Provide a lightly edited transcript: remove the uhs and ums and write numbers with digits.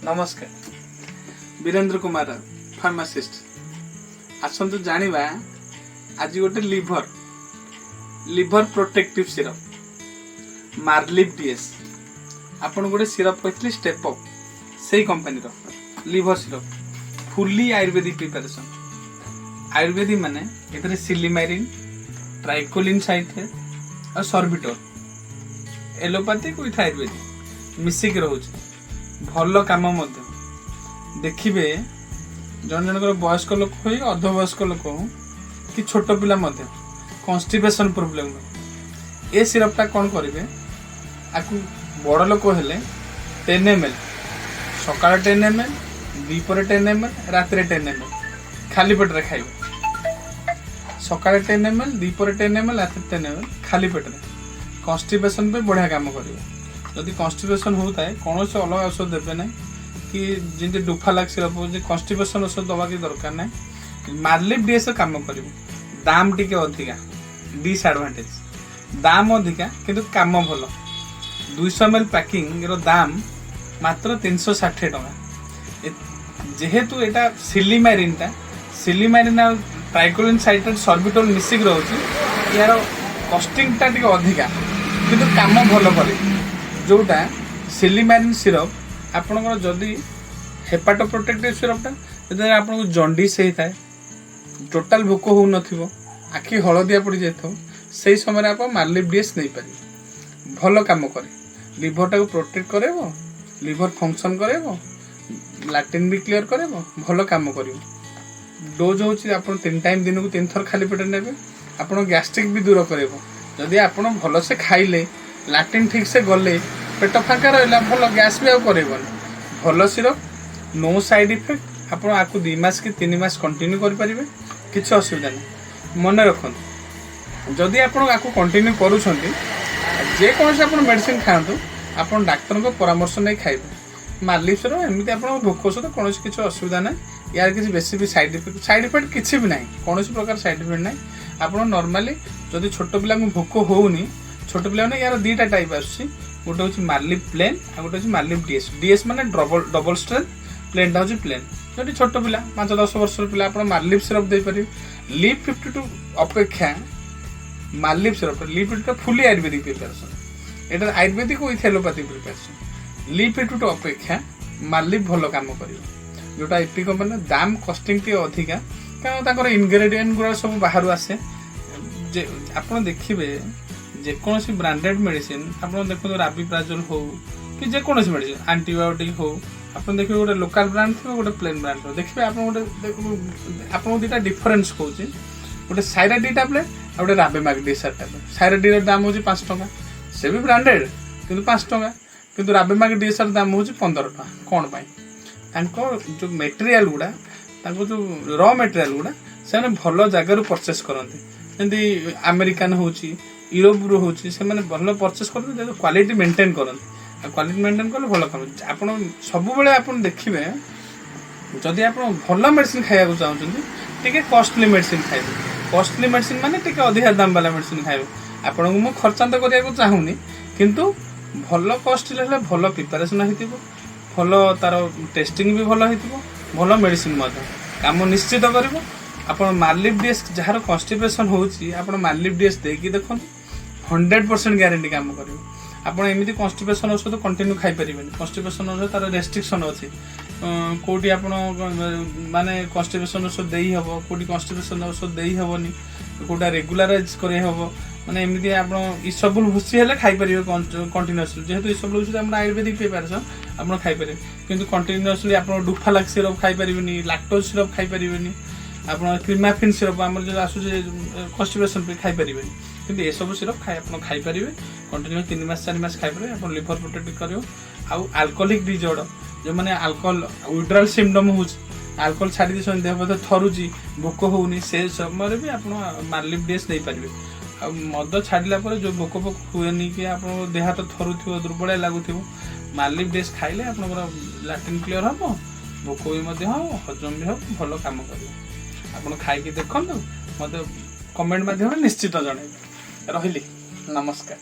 नमस्कार वीरेंद्र कुमार फार्मासिस्ट आसतु जानिबा आज गोटे लिवर प्रोटेक्टिव सिरप मार्लिव डीएस आपन गोटे सिरप कहते स्टेप अप से company liver syrup fully Ayurvedic preparation Ayurvedic माने एथरे सिलिमारिन ट्राइकोलिन साइट्रेट और सॉर्बिटोल एलोपैथिक विथ आयुर्वेदिक मिसिक रोचे भल काम देखिए जन जनकर वयस्क लोक हो अर्धवयस्क लोक हो कि छोट पिला कन्स्टिपेशन प्रोब्लेम ए सिरपटा कौन करेंगे आपको बड़ लोक हेले 10 ml सका 10 ml दीपर 10 ml रात 10 ml खाली पेट खाइबे सका 10 ml दीपर 10 ml रात 10 ml खाली पेट कन्स्टिपेशन पे बढ़िया काम करेंगे जदि कन्स्टिपेशन होता है कौन से अलग औषध देवे ना कि जमी डुफालाक सिरप हो कन्स्टिपेशन औषध दवा की दरकार ना मार्लिव डीएस काम कर दाम टी अधिका डिसएडवांटेज दाम अधिका किंतु काम भल 200 ml पैकिंग दाम मात्र 360 टका जेहेतु एटा सिलिमारिन ट्राइकोलिन साइट्रेट सॉर्बिटोल मिसिक रोचे यार कस्टिंग टा टी अधिका किंतु काम भल करे जोटा सिलिमारिन सिरप आपनकर जदि हेपाटो प्रोटेक्टिव सिरपटा जदि आपन जंडिस होता है टोटाल भोक हो नथिबो आखि हलदिया पड़ जाए से समय आप मार्लिव डीएस नहीं पारे भल काम करे लिवर टाको प्रोटेक्ट करेबो लिवर फंक्शन करेबो लैट्रिन भी क्लियर करेबो भल काम करिवो डोज होची आपन 3 टाइम दिन को 3 थर खाली पेट नेबे आपन गैस्ट्रिक भी दूर करेबो जदि आपन भल से खाइले लैट्रिन ठीक से गले पेट फाँका रहा भल गैस भी आरेबन भल सिरप नो साइड इफेक्ट आप 2 मास कि 3 मास कंटिन्यू करेंगे किसी असुविधा नहीं मन रखु जदि आप कंटिन्यू करोकौन आप मेडिसिन खातु आप डाक्तर को परामर्श नहीं खाइबे मार्लिव सिरप एमती आप भोक औषध कौन किसी असुविधा ना यार किसी बेसी भी साइड इफेक्ट किसी भी ना कौन प्रकार साइड इफेक्ट ना आप नॉर्मली जदि छोट पिला भोक होनी छोट पिला यार 2टा टाइप आसुची गोटे हूँ मार्लिव प्लेन आ गोटे हूँ मार्लिव डीएस माने डबल स्ट्रेंथ प्लेनटा हूँ प्लेन जो छोट पिला 5-10 वर्ष पिला आप मार्लिव सिरप दे पारे लिव 52 अपेक्षा Marliv syrup Liv 52 fully ayurvedic preparation एटा ayurvedic with allopathic preparation Liv 52 अपेक्षा मार्लिव भल काम कर जोटा एपी कंपनी दाम कस्टिंग टी अधिका कारण इनग्रेडिएंट गुड़ा सब बाहर आसे आप देखिए जेकोसी ब्रांडेड मेडिसिन आप देखो राबिप्राजोल हो कि जेकोसी मेडिसिन एंटीबायोटिक हो आप देखिए गोटे लोकल ब्रांड थी गोटे प्लेन ब्रांड थी देखिए आप गोटे 2टा डिफरेन्स कौन गोटे साइराडी टैबलेट और गोटे राबेमाक डीएसआर टैबलेट साइराडी दाम हूँ 5 टका से भी ब्रांडेड किंतु 5 टका किंतु राबेमाक डीएसआर दाम हूँ 15 टका कौन पाई जो मेटेरियल गुड़ा जो र मेटेरियल गुड़ा से भल जगार परचेस करते जमी अमेरिकान हो यूरोप रू हूँ से भल परचेस करते क्वालिटी मेंटेन करते क्वालिटी मेंटेन कले भल कम आप सब आप देखिए जदि आप भल मेडिसिन खाया चाहते कॉस्टली मेडिसिन खाइबे कॉस्टली मेडिसिन माने टिके अधिक दाम वाला मेडिसिन खाइबे आपन को खर्चांत करने चाहूनी किंतु भल कॉस्टली भल प्रिपरेशन होइतिबो भल तार टेस्टिंग भी भल होइतिबो भल मेडिसिन काम निश्चित करिवो आपन मार्लिव डीएस जार कन्स्टिपेशन होउची आपन मार्लिव डीएस देकी देखो 100% ग्यारंटी काम करिवो आपन एमिति कन्स्टिपेशन औषध कंटिन्यू खाई परिबेन कन्स्टिपेशन औषध तार रेस्ट्रिक्शन अछि कोटी आपन माने कन्स्टिपेशन औषध देई हबो कोटी कन्स्टिपेशन औषध देई हबोनी कोटा रेगुलराइज करे हबो माने एमिति आपन इसबुल भुसी हेले खाई परिबे कंटिन्यूअसली जेहेतु इसबुल भुसी हमर आयुर्वेदिक प्रिपरेशन आपन खाई परिबे किंतु कंटिन्यूअसली आपन डुफालाक सिरप खाई परिबेनी लैक्टोज सिरप खाई परिबेनी आपन क्रीमाफिन सिरप हमर जो आसु जे कन्स्टिपेशन पे खाई परिबेनी किंतु ये सब सिरप खाई पारे कंटिन्यू 3 मास 4 मास खाई पारे अपन लिवर प्रोटेक्ट करियो आउ अल्कोहलिक डिजॉर्डर जो माने अल्कोहल विड्रॉल सिम्पटम हो अल्कोहल छाड़ी दे देह पथ थरुची भोक होनी से समय भी आप मार्लिव डीएस नहीं पारे आ मद छाड़ला जो भोक भोक हुएनि कि आप देह हाथ थरुथो दुर्बल लगुव मार्लिव डीएस खाइले आप लैट्रिन क्लियर हम भोक भी हम हजम भी हम भल काम कर आप खाई देखु मत कमेंट माध्यम निश्चित जन रही नमस्कार।